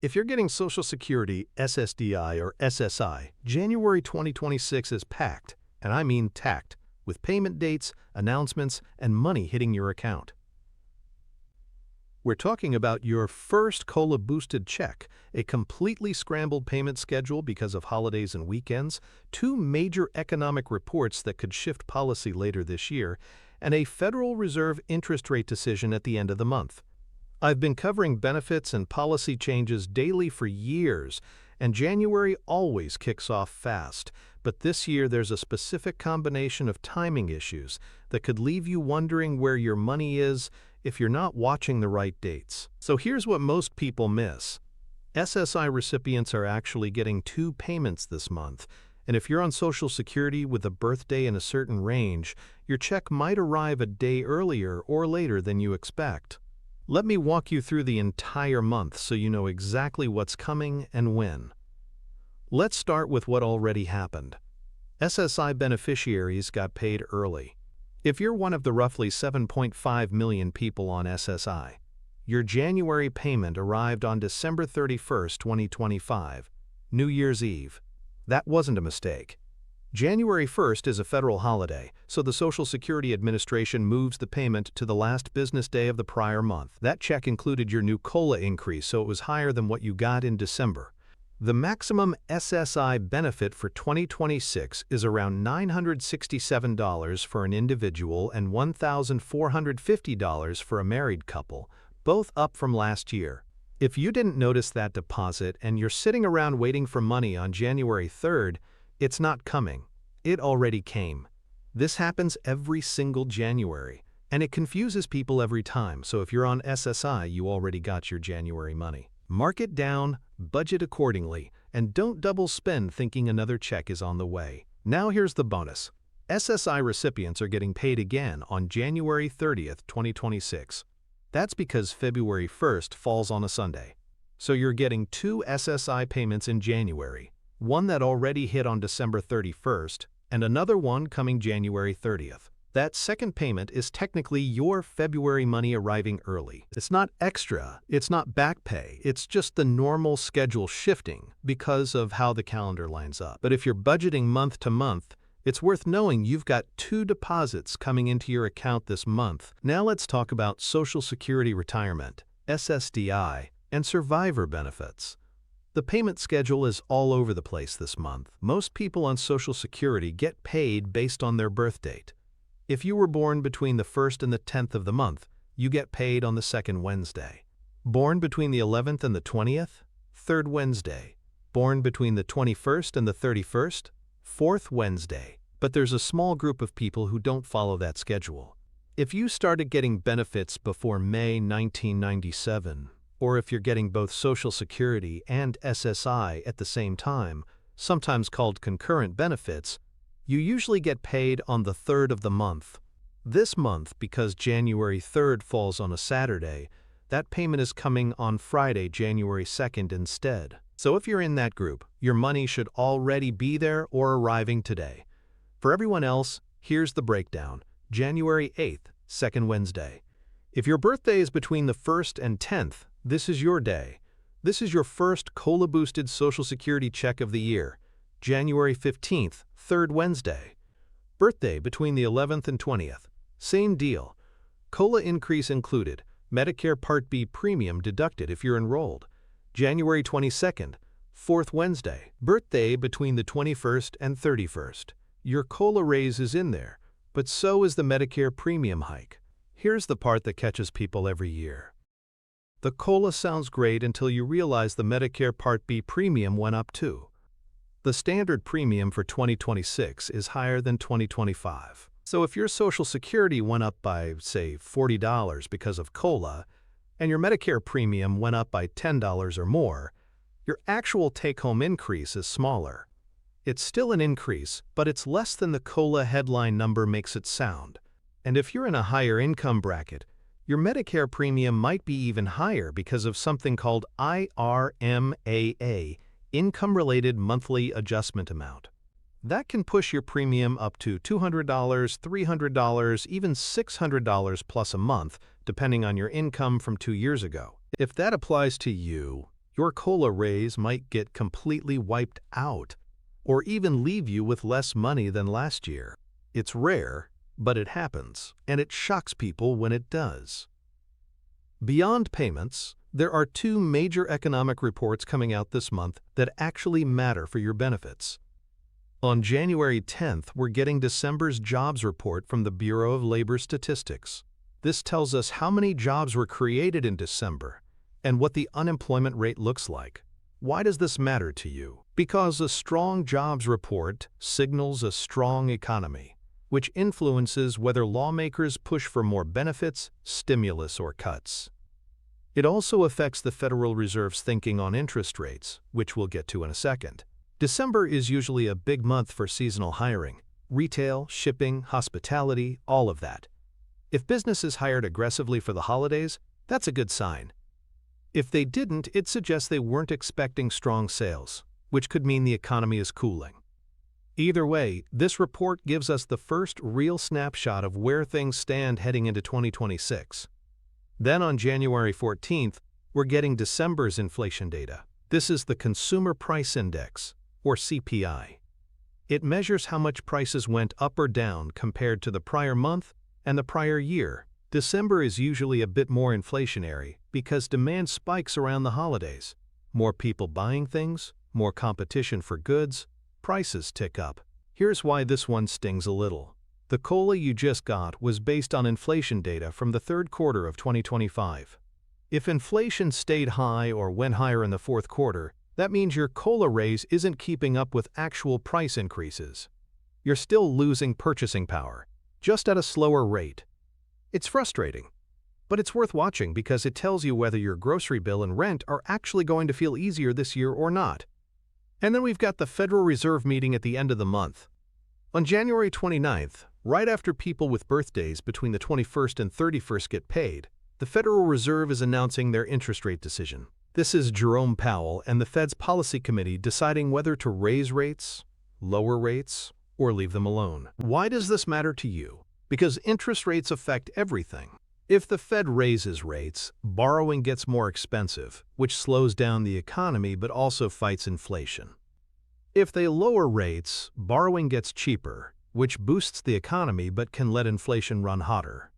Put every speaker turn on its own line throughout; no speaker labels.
If you're getting Social Security, SSDI, or SSI, January 2026 is packed, and I mean tacked, with payment dates, announcements, and money hitting your account. We're talking about your first COLA-boosted check, a completely scrambled payment schedule because of holidays and weekends, two major economic reports that could shift policy later this year, and a Federal Reserve interest rate decision at the end of the month. I've been covering benefits and policy changes daily for years, and January always kicks off fast. But this year there's a specific combination of timing issues that could leave you wondering where your money is if you're not watching the right dates. So here's what most people miss. SSI recipients are actually getting two payments this month, and if you're on Social Security with a birthday in a certain range, your check might arrive a day earlier or later than you expect. Let me walk you through the entire month so you know exactly what's coming and when. Let's start with what already happened. SSI beneficiaries got paid early. If you're one of the roughly 7.5 million people on SSI, your January payment arrived on December 31, 2025, New Year's Eve. That wasn't a mistake. January 1st is a federal holiday, so the Social Security Administration moves the payment to the last business day of the prior month. That check included your new COLA increase, so it was higher than what you got in December. The maximum SSI benefit for 2026 is around $967 for an individual and $1,450 for a married couple, both up from last year. If you didn't notice that deposit and you're sitting around waiting for money on January 3rd, it's not coming. It already came. This happens every single January, and it confuses people every time, so if you're on SSI, you already got your January money. Mark it down, budget accordingly, and don't double spend thinking another check is on the way. Now here's the bonus. SSI recipients are getting paid again on January 30th, 2026. That's because February 1st falls on a Sunday. So you're getting two SSI payments in January. One that already hit on December 31st, and another one coming January 30th. That second payment is technically your February money arriving early. It's not extra, it's not back pay, it's just the normal schedule shifting because of how the calendar lines up. But if you're budgeting month to month, it's worth knowing you've got two deposits coming into your account this month. Now let's talk about Social Security retirement, SSDI, and survivor benefits. The payment schedule is all over the place this month. Most people on Social Security get paid based on their birth date. If you were born between the 1st and the 10th of the month, you get paid on the second Wednesday. Born between the 11th and the 20th, third Wednesday. Born between the 21st and the 31st, fourth Wednesday. But there's a small group of people who don't follow that schedule. If you started getting benefits before May 1997, or if you're getting both Social Security and SSI at the same time, sometimes called concurrent benefits, you usually get paid on the 3rd of the month. This month, because January 3rd falls on a Saturday, that payment is coming on Friday, January 2nd instead. So if you're in that group, your money should already be there or arriving today. For everyone else, here's the breakdown. January 8th, second Wednesday. If your birthday is between the 1st and 10th, this is your day. This is your first COLA-boosted Social Security check of the year. January 15th, third Wednesday. Birthday between the 11th and 20th. Same deal. COLA increase included. Medicare Part B premium deducted if you're enrolled. January 22nd, fourth Wednesday. Birthday between the 21st and 31st. Your COLA raise is in there, but so is the Medicare premium hike. Here's the part that catches people every year. The COLA sounds great until you realize the Medicare Part B premium went up too. The standard premium for 2026 is higher than 2025. So if your Social Security went up by, say, $40 because of COLA, and your Medicare premium went up by $10 or more, your actual take-home increase is smaller. It's still an increase, but it's less than the COLA headline number makes it sound. And if you're in a higher income bracket, your Medicare premium might be even higher because of something called IRMAA, Income-Related Monthly Adjustment Amount. That can push your premium up to $200, $300, even $600 plus a month, depending on your income from 2 years ago. If that applies to you, Your COLA raise might get completely wiped out, or even leave you with less money than last year. It's rare, but it happens, and it shocks people when it does. Beyond payments, there are two major economic reports coming out this month that actually matter for your benefits. On January 10th, we're getting December's jobs report from the Bureau of Labor Statistics. This tells us how many jobs were created in December and what the unemployment rate looks like. Why does this matter to you? Because a strong jobs report signals a strong economy, which influences whether lawmakers push for more benefits, stimulus, or cuts. It also affects the Federal Reserve's thinking on interest rates, which we'll get to in a second. December is usually a big month for seasonal hiring. Retail, shipping, hospitality, all of that. If businesses hired aggressively for the holidays, that's a good sign. If they didn't, it suggests they weren't expecting strong sales, which could mean the economy is cooling. Either way, this report gives us the first real snapshot of where things stand heading into 2026. Then on January 14th, we're getting December's inflation data. This is the Consumer Price Index, or CPI. It measures how much prices went up or down compared to the prior month and the prior year. December is usually a bit more inflationary because demand spikes around the holidays. More people buying things, more competition for goods, prices tick up. Here's why this one stings a little. The COLA you just got was based on inflation data from the third quarter of 2025. If inflation stayed high or went higher in the fourth quarter, that means your COLA raise isn't keeping up with actual price increases. You're still losing purchasing power, just at a slower rate. It's frustrating, but it's worth watching because it tells you whether your grocery bill and rent are actually going to feel easier this year or not. And then we've got the Federal Reserve meeting at the end of the month. On January 29th, right after people with birthdays between the 21st and 31st get paid, the Federal Reserve is announcing their interest rate decision. This is Jerome Powell and the Fed's policy committee deciding whether to raise rates, lower rates, or leave them alone. Why does this matter to you? Because interest rates affect everything. If the Fed raises rates, borrowing gets more expensive, which slows down the economy but also fights inflation. If they lower rates, borrowing gets cheaper, which boosts the economy but can let inflation run hotter.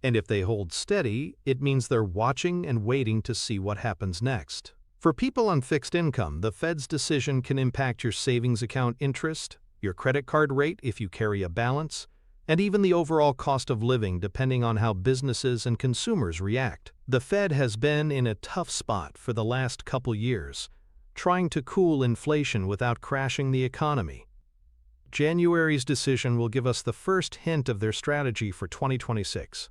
And if they hold steady, it means they're watching and waiting to see what happens next. For people on fixed income, the Fed's decision can impact your savings account interest, your credit card rate if you carry a balance, and even the overall cost of living depending on how businesses and consumers react. The Fed has been in a tough spot for the last couple years, trying to cool inflation without crashing the economy. January's decision will give us the first hint of their strategy for 2026.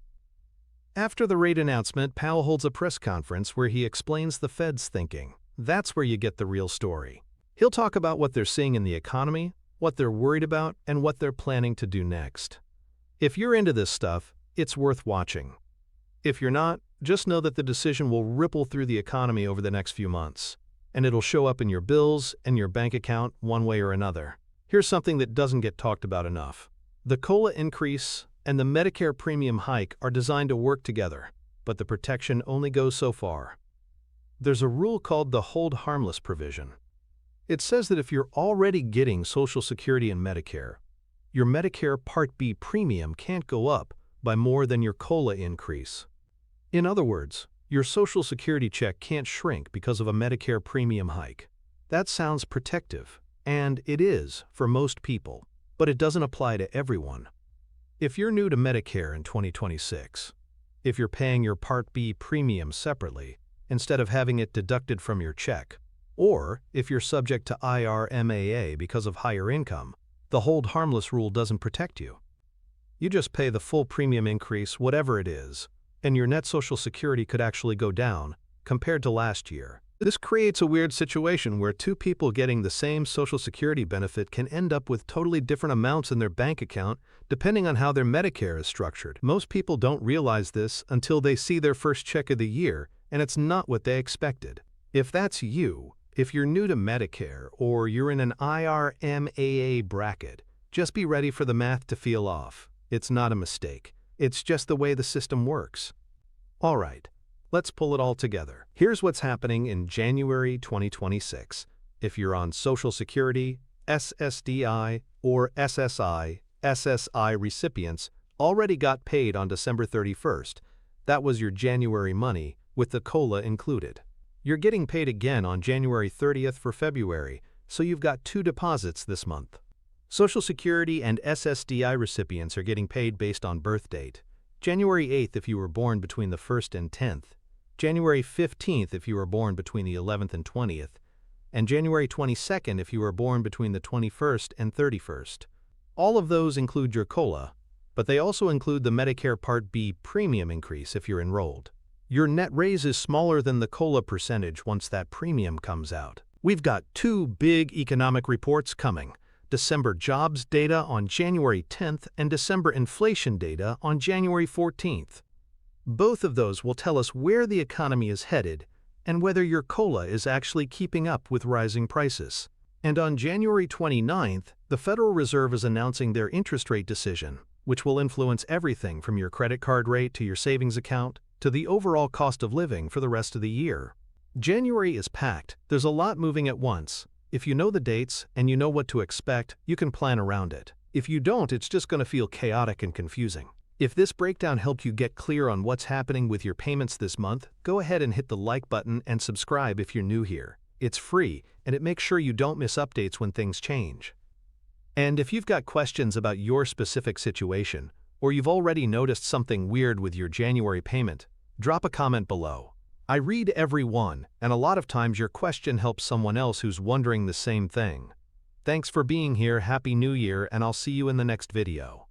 After the rate announcement, Powell holds a press conference where he explains the Fed's thinking. That's where you get the real story. He'll talk about what they're seeing in the economy, what they're worried about, and what they're planning to do next. If you're into this stuff, it's worth watching. If you're not, just know that the decision will ripple through the economy over the next few months, and it'll show up in your bills and your bank account one way or another. Here's something that doesn't get talked about enough. The COLA increase and the Medicare premium hike are designed to work together, but the protection only goes so far. There's a rule called the hold harmless provision. It says that if you're already getting Social Security and Medicare, your Medicare Part B premium can't go up by more than your COLA increase. In other words, your Social Security check can't shrink because of a Medicare premium hike. That sounds protective, and it is for most people, but it doesn't apply to everyone. If you're new to Medicare in 2026, if you're paying your Part B premium separately instead of having it deducted from your check, or if you're subject to IRMAA because of higher income, the hold harmless rule doesn't protect you. You just pay the full premium increase, whatever it is, and your net Social Security could actually go down compared to last year. This creates a weird situation where two people getting the same Social Security benefit can end up with totally different amounts in their bank account depending on how their Medicare is structured. Most people don't realize this until they see their first check of the year, and it's not what they expected. If that's you, if you're new to Medicare or you're in an IRMAA bracket, just be ready for the math to feel off. It's not a mistake. It's just the way the system works. All right, Let's pull it all together. Here's what's happening in January 2026. If you're on Social Security, SSDI, or SSI, SSI recipients already got paid on December 31st. That was your January money, with the COLA included. You're getting paid again on January 30th for February, so you've got 2 deposits this month. Social Security and SSDI recipients are getting paid based on birth date. January 8th if you were born between the 1st and 10th, January 15th if you were born between the 11th and 20th, and January 22nd if you were born between the 21st and 31st. All of those include your COLA, but they also include the Medicare Part B premium increase if you're enrolled. Your net raise is smaller than the COLA percentage once that premium comes out. We've got 2 big economic reports coming: December jobs data on January 10th and December inflation data on January 14th. Both of those will tell us where the economy is headed and whether your COLA is actually keeping up with rising prices. And on January 29th, the Federal Reserve is announcing their interest rate decision, which will influence everything from your credit card rate to your savings account to the overall cost of living for the rest of the year. January is packed. There's a lot moving at once. If you know the dates and you know what to expect, you can plan around it. If you don't, it's just going to feel chaotic and confusing. If this breakdown helped you get clear on what's happening with your payments this month, go ahead and hit the like button and subscribe if you're new here. It's free, and it makes sure you don't miss updates when things change. And if you've got questions about your specific situation, or you've already noticed something weird with your January payment, drop a comment below. I read every one, and a lot of times your question helps someone else who's wondering the same thing. Thanks for being here, Happy New Year, and I'll see you in the next video.